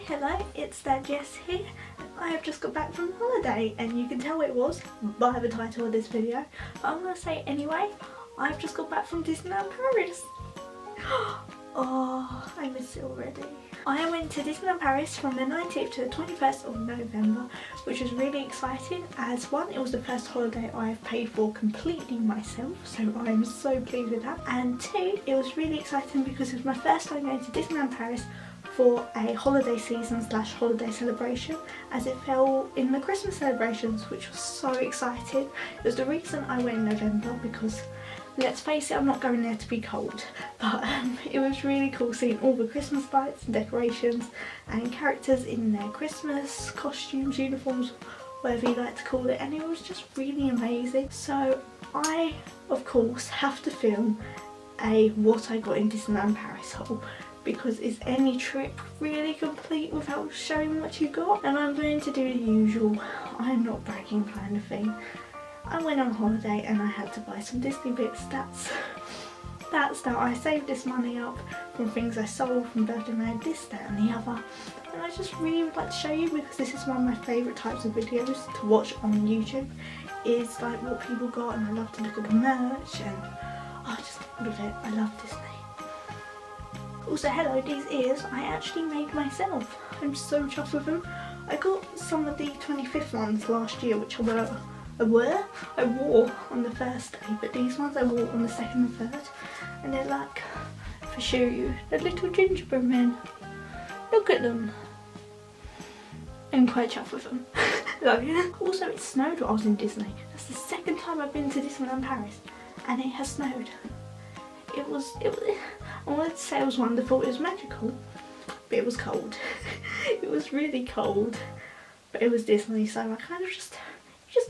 Hello, it's Jess here. I have just got back from holiday and you can tell it was by the title of this video. But I'm going to say it anyway, I've just got back from Disneyland Paris. Oh, I miss it already. I went to Disneyland Paris from the 19th to the 21st of November, which was really exciting as one, it was the first holiday I have paid for completely myself, so I am so pleased with that. And two, it was really exciting because it was my first time going to Disneyland Paris for a holiday season / holiday celebration, as it fell in the Christmas celebrations, which was so exciting. It was the reason I went in November because, let's face it, I'm not going there to be cold, but it was really cool seeing all the Christmas lights and decorations and characters in their Christmas costumes, uniforms, whatever you like to call it, and it was just really amazing. So I, of course, have to film a what I got in Disneyland Paris haul, because is any trip really complete without showing what you got? And I'm going to do the usual, I'm not bragging kind of thing. I went on holiday and I had to buy some Disney bits. That's that. I saved this money up from things I sold from Virgin Red, this, that and the other. And I just really would like to show you, because this is one of my favourite types of videos to watch on YouTube, is like what people got, and I love to look at the merch and just all of it. I love Disney. Also, hello, these ears I actually made myself. I'm so chuffed with them. I got some of the 25th ones last year, which I wore on the first day, but these ones I wore on the second and third, and they're like, if I show you, they're little gingerbread men. Look at them. I'm quite chuffed with them. Also, it snowed while I was in Disney. That's the second time I've been to Disneyland Paris, and it has snowed. It was, I wanted to say it was wonderful, it was magical, but it was cold. It was really cold, but it was Disney, so I kind of just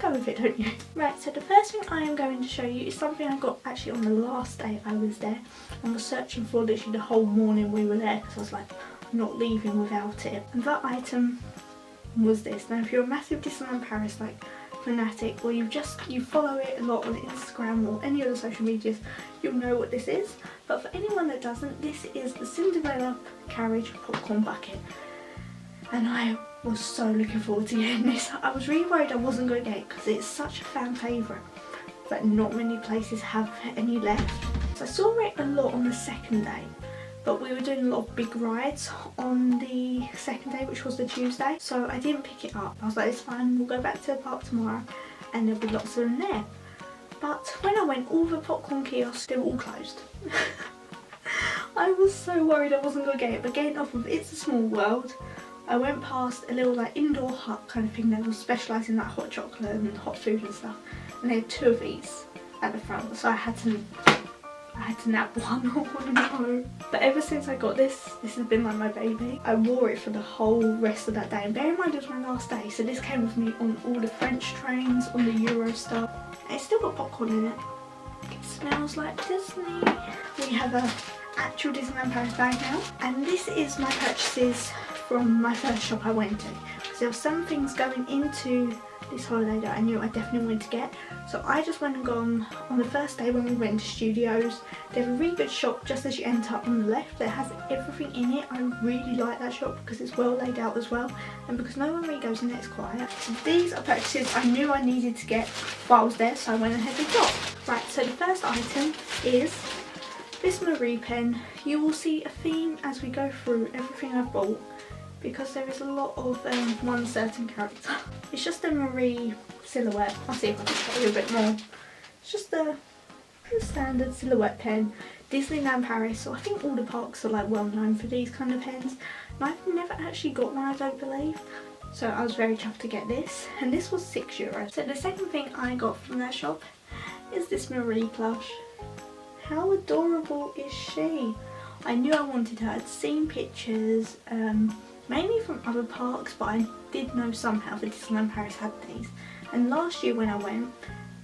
go with it, don't you? Right, so the first thing I am going to show you is something I got actually on the last day I was there. I was searching for literally the whole morning we were there, because I was like, I'm not leaving without it. And that item was this. Now if you're a massive Disneyland Paris like fanatic, or you follow it a lot on Instagram or any other social medias, you'll know what this is. But for anyone that doesn't, this is the Cinderella carriage popcorn bucket. And I was so looking forward to getting this. I was really worried I wasn't going to get it because it's such a fan favourite, but not many places have any left. So I saw it a lot on the second day, but we were doing a lot of big rides on the second day, which was the Tuesday, so I didn't pick it up. I was like, it's fine, we'll go back to the park tomorrow and there'll be lots of them there. But when I went, all the popcorn kiosks, they were all closed. I was so worried I wasn't going to get it, but getting off of It's a Small World, I went past a little like indoor hut kind of thing that was specialised in like hot chocolate and hot food and stuff, and they had two of these at the front, so I had to nab one or no. But ever since I got this has been like my baby. I wore it for the whole rest of that day, and bear in mind it was my last day, so this came with me on all the French trains, on the Eurostar, and it's still got popcorn in it. It smells like Disney. We have a actual Disneyland Paris bag now, and this is my purchases from my first shop I went to, because there were some things going into this holiday that I knew I definitely wanted to get. So I just went and gone on the first day when we went to Studios. They have a really good shop just as you enter on the left that has everything in it. I really like that shop because it's well laid out as well, and because no one really goes in there, it's quiet. So these are purchases I knew I needed to get while I was there, so I went ahead and got. Right, so the first item is this Marie pen. You will see a theme as we go through everything I've bought, because there is a lot of one certain character. It's just a Marie silhouette. I'll see if I can show you a bit more. It's just the standard silhouette pen. Disneyland Paris, so I think all the parks are like well known for these kind of pens. And I've never actually got one, I don't believe. So I was very chuffed to get this. And this was €6. So the second thing I got from that shop is this Marie plush. How adorable is she? I knew I wanted her. I'd seen pictures, mainly from other parks, but I did know somehow that Disneyland Paris had these. And last year when I went,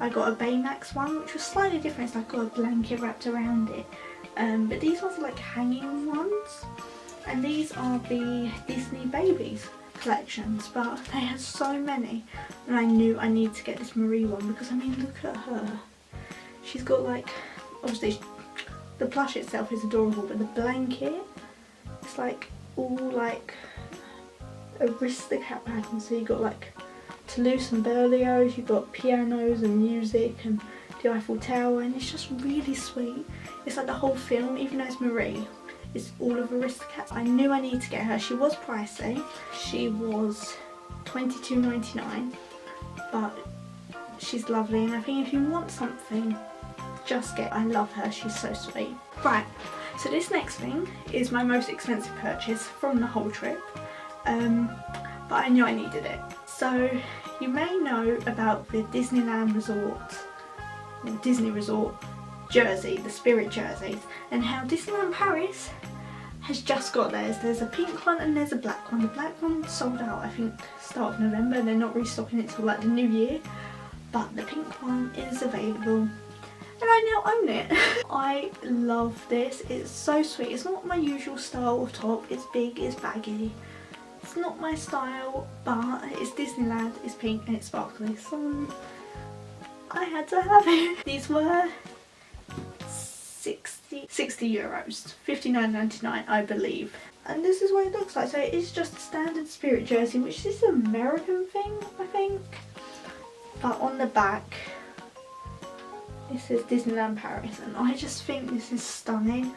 I got a Baymax one, which was slightly different. It's like got a blanket wrapped around it. But these ones are like hanging ones, and these are the Disney Babies collections, but they had so many, and I knew I needed to get this Marie one because I mean, look at her. She's got like, obviously the plush itself is adorable, but the blanket, it's like all like Aristocat bag, and so you got like Toulouse and Berlioz, you've got pianos and music and the Eiffel Tower, and it's just really sweet. It's like the whole film, even though it's Marie, it's all of Aristocats. I knew I needed to get her. She was pricey. She was $22.99, but she's lovely, and I think if you want something, just get. I love her, she's so sweet. Right, so this next thing is my most expensive purchase from the whole trip, but I knew I needed it. So you may know about the Disneyland Resort, or Disney Resort jersey, the Spirit jerseys, and how Disneyland Paris has just got theirs. There's a pink one and there's a black one. The black one sold out, I think, start of November. They're not restocking it till like the new year, but the pink one is available, and I now own it. I love this. It's so sweet. It's not my usual style of top. It's big, it's baggy. It's not my style, but it's Disneyland, it's pink and it's sparkly, so I had to have it. These were 60 euros, 59.99 I believe. And this is what it looks like. So it is just a standard Spirit jersey, which is an American thing, I think. But on the back, it says Disneyland Paris, and I just think this is stunning.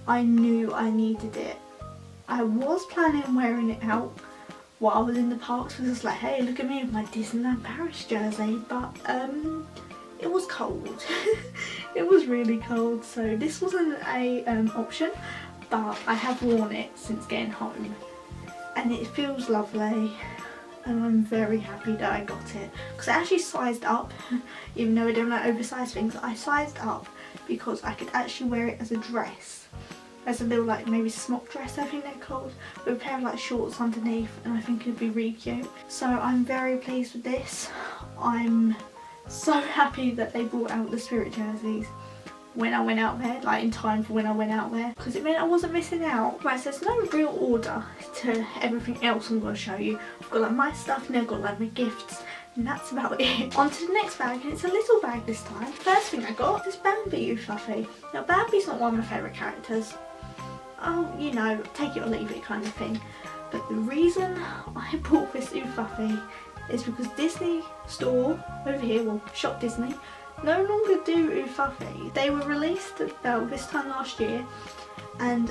I knew I needed it. I was planning on wearing it out while I was in the parks, because it's like, hey, look at me with my Disneyland Paris jersey, but it was cold. It was really cold, so this wasn't a option, but I have worn it since getting home, and it feels lovely, and I'm very happy that I got it, because I actually sized up. Even though I don't like oversized things, I sized up because I could actually wear it as a dress, as a little like maybe smock dress I think they're called, with a pair of like shorts underneath, and I think it'd be really cute. So I'm very pleased with this. I'm so happy that they brought out the Spirit jerseys when I went out there, like in time for when I went out there, because it meant I wasn't missing out. Right, so there's no real order to everything else I'm going to show you. I've got like my stuff and I've got like my gifts, and that's about it. On to the next bag, and it's a little bag this time. First thing I got is Bambi Fluffy. Now Bambi's not one of my favourite characters. Oh, you know, take it or leave it kind of thing. But the reason I bought this Fluffy is because Disney store over here, well, Shop Disney, no longer do Fluffy. They were released about this time last year, and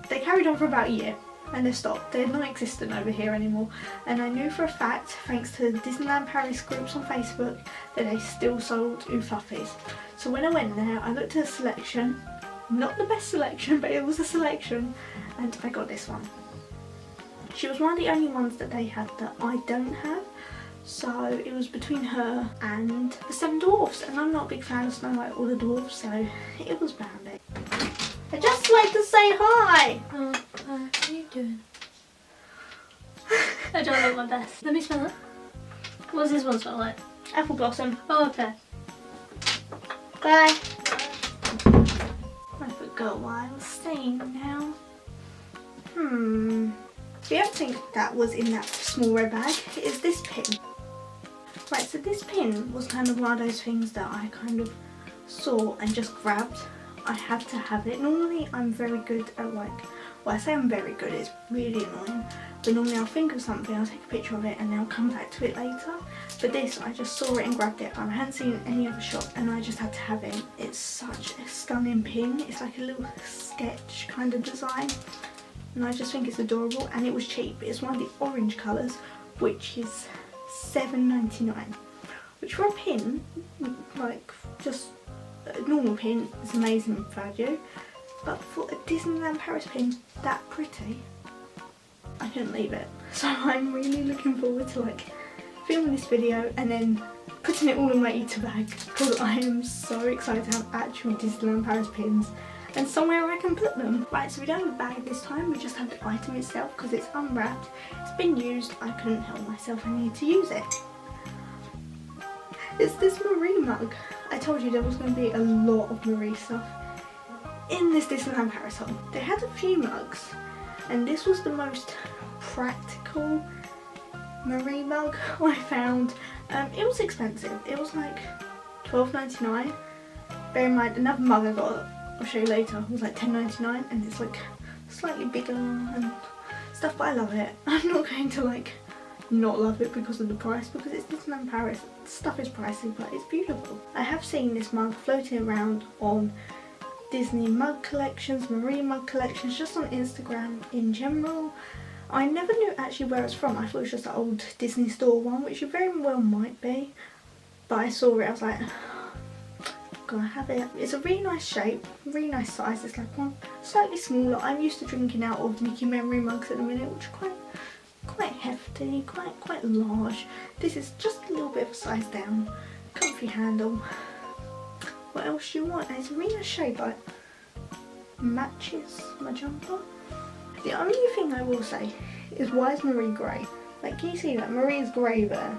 they carried on for about a year and they stopped. They're non-existent over here anymore, and I knew for a fact, thanks to Disneyland Paris groups on Facebook, that they still sold Fluffies. So when I went there, I looked at a selection, not the best selection, but it was a selection, and I got this one. She was one of the only ones that they had that I don't have, so it was between her and the Seven Dwarfs, and I'm not a big fan of Snow White or the Dwarfs, so it was Bambi. I just like to say hi! Oh, what are you doing? I don't know my best. Let me smell it. What does this one smell like? Apple blossom. Oh, okay. Bye! I forgot what I was saying now. The other thing that was in that small red bag is this pin. Right, so this pin was kind of one of those things that I kind of saw and just grabbed. I had to have it. Normally I'm very good at like, well, I say I'm very good, it's really annoying, but normally I'll think of something, I'll take a picture of it and then I'll come back to it later. But this, I just saw it and grabbed it. I hadn't seen it in any other shop and I just had to have it. It's such a stunning pin. It's like a little sketch kind of design, and I just think it's adorable, and it was cheap. It's one of the orange colours, which is $7.99, which for a pin, like just a normal pin, is amazing value, but for a Disneyland Paris pin that pretty, I couldn't leave it. So I'm really looking forward to like filming this video and then putting it all in my eater bag, because I am so excited to have actual Disneyland Paris pins and somewhere I can put them. Right, so we don't have a bag this time, we just have the item itself because it's unwrapped, it's been used, I couldn't help myself, I need to use it. It's this Marie mug. I told you there was going to be a lot of Marie stuff in this Disneyland Paris haul. They had a few mugs, and this was the most practical Marie mug I found. It was expensive, it was like $12.99. Bear in mind, another mug I got, I'll show you later, was like $10.99, and it's like slightly bigger and stuff, but I love it. I'm not going to like not love it because of the price, because it's Disneyland Paris. Stuff is pricey, but it's beautiful. I have seen this mug floating around on Disney mug collections, marine mug collections, just on Instagram in general. I never knew actually where it's from. I thought it was just an old Disney store one, which it very well might be. But I saw it, I was like, gotta have it. It's a really nice shape, really nice size. It's like one slightly smaller. I'm used to drinking out of Mickey memory mugs at the minute, which are quite hefty, quite large. This is just a little bit of a size down. Comfy handle. What else do you want? And it's a really nice shape, like matches my jumper. The only thing I will say is, why is Marie grey? Like, can you see that? Marie is grey there.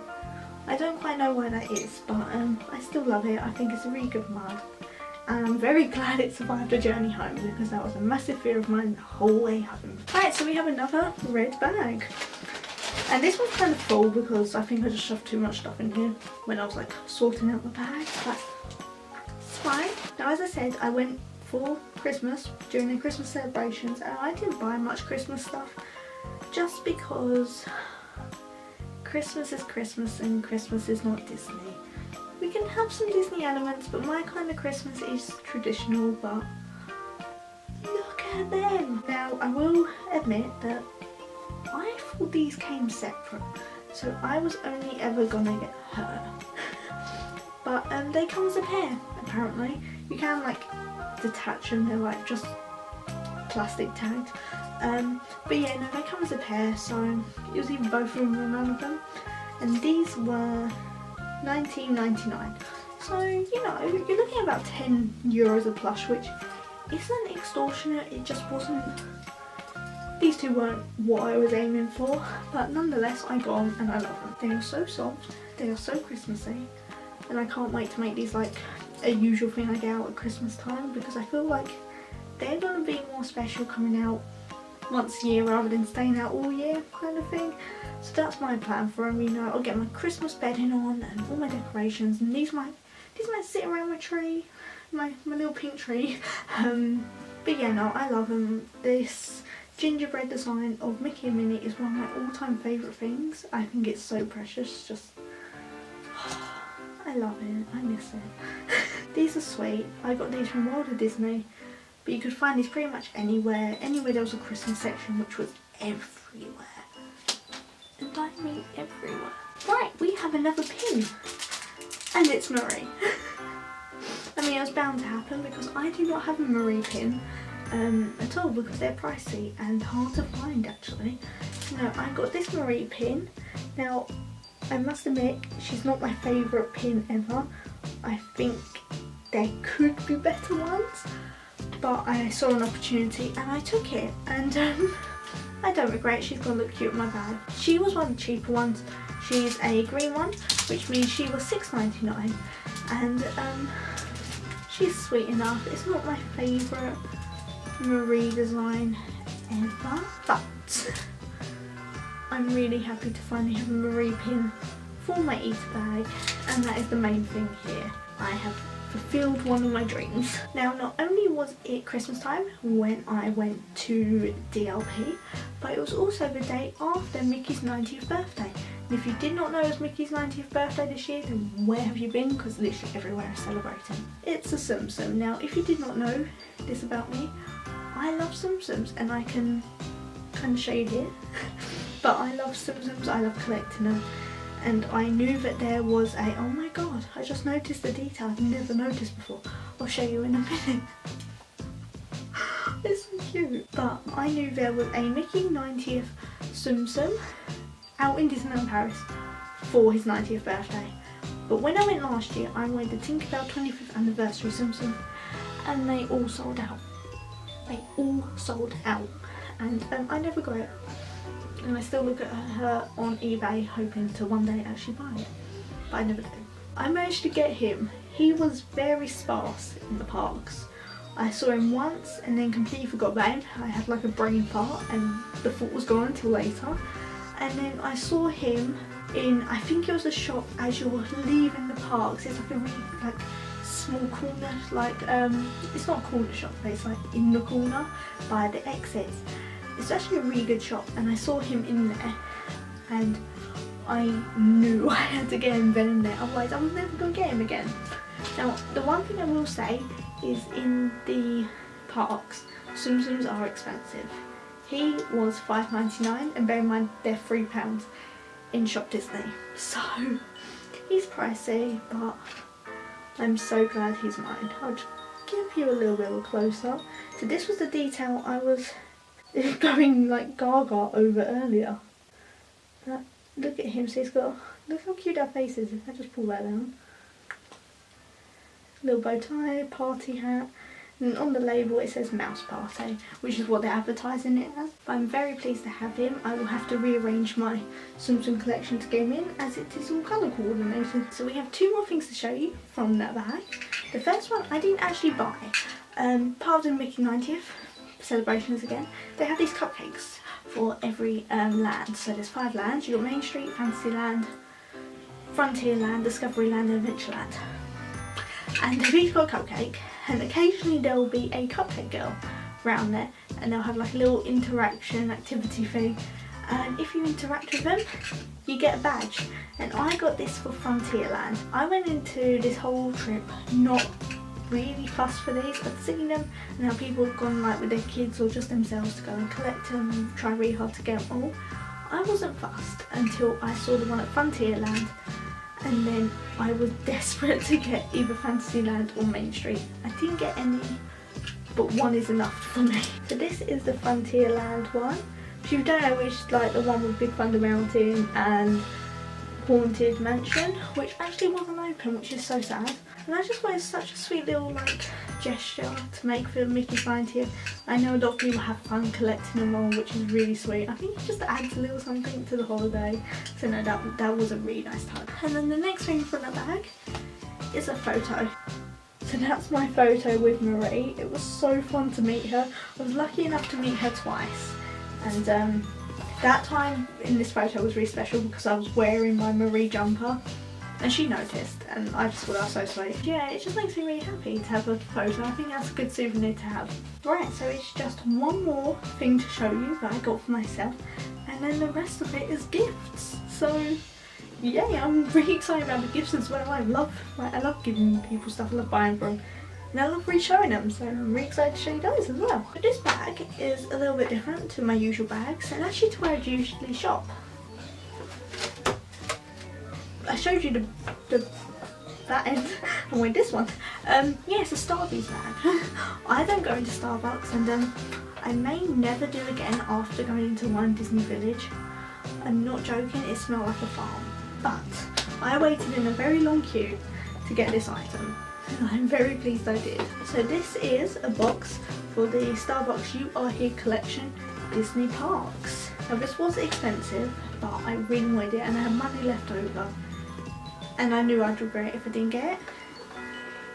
I don't quite know why that is, but I still love it. I think it's a really good mug. And I'm very glad it survived the journey home, because that was a massive fear of mine the whole way home. Right, so we have another red bag. And this one's kind of full because I think I just shoved too much stuff in here when I was like sorting out the bag, but it's fine. Now, as I said, I went for Christmas during the Christmas celebrations, and I didn't buy much Christmas stuff just because Christmas is Christmas and Christmas is not Disney. We can have some Disney elements, but my kind of Christmas is traditional. But look at them. Now, I will admit that I thought these came separate, so I was only ever gonna get her. But they come as a pair, apparently. You can like detach them, they're like just plastic tagged. But yeah, no, they come as a pair, so it was either both of them or none of them. And these were $19.99. So, you know, you're looking at about €10 a plush, which isn't extortionate. It just wasn't, these two weren't what I was aiming for, but nonetheless I got them and I love them. They are so soft, they are so Christmassy, and I can't wait to make these like a usual thing I get out at Christmas time, because I feel like they're going to be more special coming out once a year rather than staying out all year kind of thing. So that's my plan for them. You know, I'll get my Christmas bedding on and all my decorations, and these might sit around my tree, my little pink tree. But yeah, no, I love them. This gingerbread design of Mickey and Minnie is one of my all-time favourite things. I think it's so precious. Just I love it. I miss it. These are sweet. I got these from World of Disney, but you could find these pretty much anywhere. Anywhere there was a Christmas section, which was everywhere. And I mean everywhere. Right, we have another pin. And it's Marie. I mean, it was bound to happen because I do not have a Marie pin at all, because they're pricey and hard to find actually. No, I got this Marie pin. Now, I must admit, she's not my favourite pin ever. I think there could be better ones, but I saw an opportunity and I took it, and I don't regret. She's gonna look cute in my bag. She was one of the cheaper ones. She's a green one, which means she was $6.99, and she's sweet enough. It's not my favourite Marie design ever, but I'm really happy to finally have a Marie pin for my Easter bag, and that is the main thing here. I have fulfilled one of my dreams. Now, not only was it Christmas time when I went to DLP, but it was also the day after Mickey's 90th birthday. And if you did not know it was Mickey's 90th birthday this year, then where have you been? Because literally everywhere is celebrating. It's a Tsum Tsum. Now, if you did not know this about me, I love Tsum Tsums, and I can kind of show you here. But I love Tsum Tsums, I love collecting them. And I knew that there was a, oh my god, I just noticed the detail I've never noticed before. I'll show you in a minute. It's so cute. But I knew there was a Mickey 90th Tsum Tsum out in Disneyland Paris for his 90th birthday. But when I went last year, I went to Tinkerbell 25th anniversary Tsum Tsum, and they all sold out. They all sold out. And I never got it. And I still look at her on eBay hoping to one day actually buy it, but I never do. I managed to get him. He was very sparse in the parks. I saw him once and then completely forgot about him. I had like a brain fart and the thought was gone until later. And then I saw him in, I think it was a shop as you're leaving the parks. It's like a really like small corner, like it's not a corner shop, but it's like in the corner by the exits. It's actually a really good shop, and I saw him in there and I knew I had to get him then and there, otherwise I was never going to get him again. Now the one thing I will say is in the parks, Tsum Tsums are expensive. He was $5.99, and bear in mind they're £3 in Shop Disney, so he's pricey, but I'm so glad he's mine. I'll just give you a little bit of a close-up. So this was the detail I was going like gaga over earlier. Look at him, so he's got, look how cute that face is if I just pull that down. Little bow tie, party hat, and on the label it says Mouse Party, which is what they're advertising it as. But I'm very pleased to have him. I will have to rearrange my Tsum Tsum collection to get him in, as it is all colour coordinated. So we have two more things to show you from that bag. The first one I didn't actually buy. Part of the Mickey 90th celebrations again, they have these cupcakes for every land. So there's 5 lands. You've got Main Street, Fantasyland, Frontierland, Discoveryland and Adventureland. And they've each got a cupcake, and occasionally there will be a cupcake girl around there, and they'll have like a little interaction activity thing, and if you interact with them you get a badge. And I got this for Frontierland. I went into this whole trip not really fussed for these. I'd seen them and how people have gone like with their kids or just themselves to go and collect them and try really hard to get them all. I wasn't fussed until I saw the one at Frontierland, and then I was desperate to get either Fantasyland or Main Street. I didn't get any, but one is enough for me. So this is the Frontierland one. If you don't know, which is like the one with Big Thunder Mountain and Haunted Mansion, which actually wasn't open, which is so sad. And I just thought it's such a sweet little like gesture to make for Mickey's 90th. I know a lot of people have fun collecting them all, which is really sweet. I think it just adds a little something to the holiday. So no, that was a really nice time. And then the next thing from the bag is a photo. So that's my photo with Marie. It was so fun to meet her. I was lucky enough to meet her twice. And that time in this photo was really special because I was wearing my Marie jumper. And she noticed, and I just thought that was so sweet. Yeah, it just makes me really happy to have a photo. I think that's a good souvenir to have. Right, so it's just one more thing to show you that I got for myself, and then the rest of it is gifts. So, yay, I'm really excited about the gifts as well. I love giving people stuff, I love buying from them, and I love re-showing them, so I'm really excited to show you guys as well. But this bag is a little bit different to my usual bags, and actually to where I usually shop. I showed you that end, and with this one, yeah, it's a Starbucks bag. I don't go into Starbucks, and I may never do again after going into one Disney Village. I'm not joking, it smelled like a farm. But I waited in a very long queue to get this item, and I'm very pleased I did. So this is a box for the Starbucks You Are Here collection, Disney Parks. Now this was expensive, but I really wanted it, and I had money left over. And I knew I'd regret it if I didn't get it.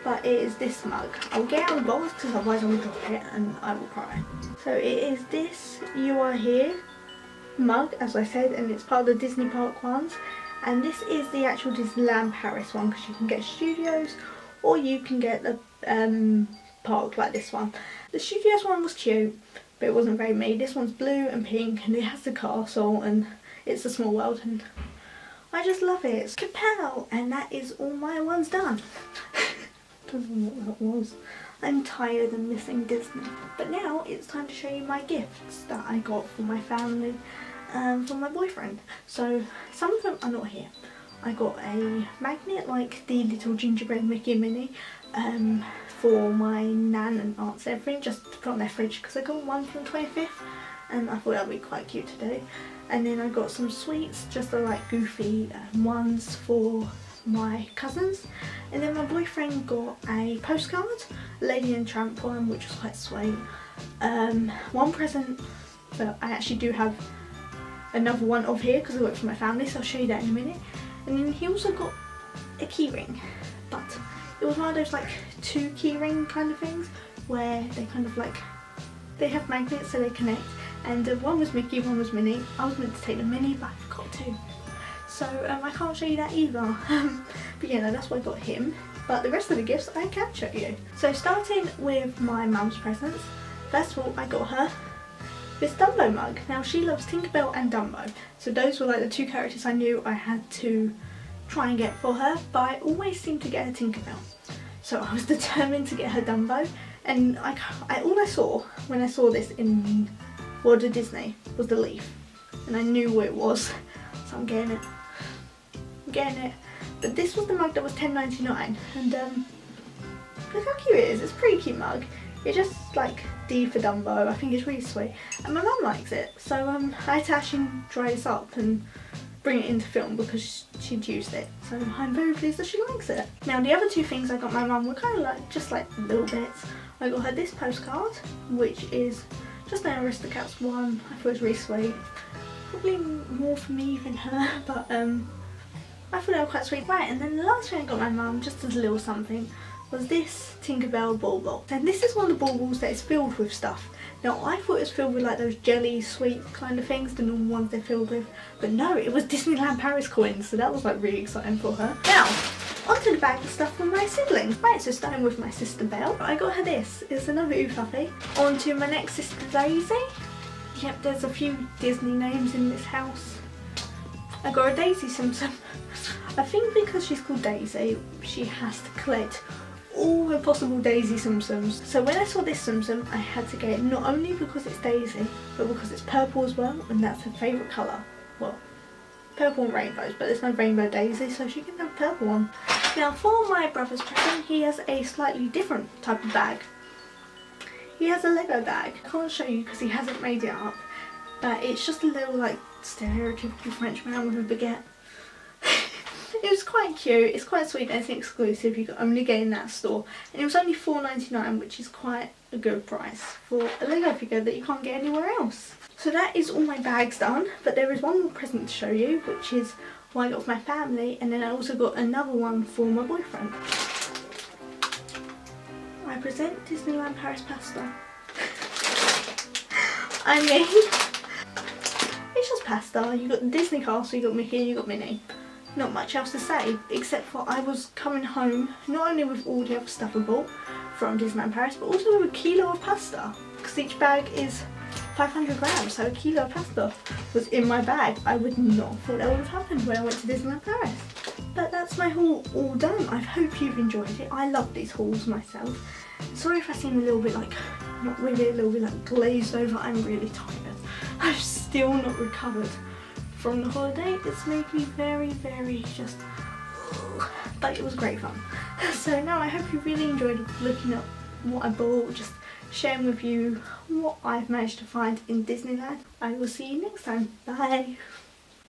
But it is this mug. I'll get out of the box because otherwise I will drop it and I will cry. So it is this You Are Here mug, as I said, and it's part of the Disney Park ones. And this is the actual Disneyland Paris one, because you can get studios or you can get the park like this one. The studios one was cute, but it wasn't very me. This one's blue and pink, and it has the castle and it's a small world, and I just love it. It's kapow! And that is all my ones done. Don't know what that was. I'm tired and missing Disney. But now it's time to show you my gifts that I got for my family and for my boyfriend. So some of them are not here. I got a magnet like the little gingerbread Mickey Minnie for my nan and aunts and everything, just to put on their fridge, because I got one from the 25th and I thought that would be quite cute today. And then I got some sweets, just the like goofy ones for my cousins. And then my boyfriend got a postcard, Lady and Tramp one, which was quite sweet. One present, but I actually do have another one of here because I got it for my family, so I'll show you that in a minute. And then he also got a key ring, but it was one of those like 2 key ring kind of things where they kind of like, they have magnets so they connect. And one was Mickey, one was Minnie. I was meant to take the Minnie, but I forgot to. So I can't show you that either. But yeah, no, that's why I got him. But the rest of the gifts I can show you. So starting with my mum's presents. First of all, I got her this Dumbo mug. Now she loves Tinkerbell and Dumbo, so those were like the two characters I knew I had to try and get for her, but I always seemed to get her Tinkerbell. So I was determined to get her Dumbo, and all I saw when I saw this in World of Disney was the leaf, and I knew what it was, so I'm getting it. I'm getting it. But this was the mug that was $10.99, and look how cute it is. It's a pretty cute mug. It's just like D for Dumbo. I think it's really sweet, and my mum likes it, so I had to actually dry this up and bring it into film because she'd used it, so I'm very pleased that she likes it. Now the other two things I got my mum were kind of like just like little bits. I got her this postcard, which is just an Aristocats one. I thought it was really sweet, probably more for me than her, but I thought they were quite sweet. Right, and then the last thing I got my mum, just as a little something, was this Tinkerbell ball box. And this is one of the ball balls that is filled with stuff. Now I thought it was filled with like those jelly sweet kind of things, the normal ones they're filled with, but no, it was Disneyland Paris coins, so that was like really exciting for her. Now, onto the bag of stuff for my siblings. Right, so starting with my sister Belle, I got her this. It's another Ooh Fluffy. On to my next sister Daisy. Yep, there's a few Disney names in this house. I got her Daisy Simpson. I think because she's called Daisy, she has to collect all her possible Daisy Simpsons. So when I saw this Simpson, I had to get it not only because it's Daisy, but because it's purple as well, and that's her favourite colour. Well, purple and rainbows, but there's no rainbow Daisy, so she can have a purple one. Now for my brother's present, he has a slightly different type of bag. He has a Lego bag. I can't show you because he hasn't made it up, but it's just a little like stereotypical French man with a baguette. It was quite cute, it's quite sweet, and it's an exclusive, you can only get in that store. And it was only $4.99, which is quite a good price for a Lego figure that you can't get anywhere else. So that is all my bags done, but there is one more present to show you, which is what I got for my family, and then I also got another one for my boyfriend. I present Disneyland Paris pasta. I mean, it's just pasta. You got the Disney castle, you got Mickey, you got Minnie. Not much else to say, except for I was coming home not only with all the other stuff I bought from Disneyland Paris, but also with a kilo of pasta, because each bag is 500 grams, so a kilo of pasta was in my bag. I would not have thought that would have happened when I went to Disneyland Paris. But that's my haul all done. I hope you've enjoyed it. I love these hauls myself. Sorry if I seem a little bit like, not really, a little bit like glazed over. I'm really tired. I've still not recovered from the holiday. It's made me very, very just, but it was great fun. So now I hope you really enjoyed looking at what I bought, just sharing with you what I've managed to find in Disneyland. I will see you next time. Bye.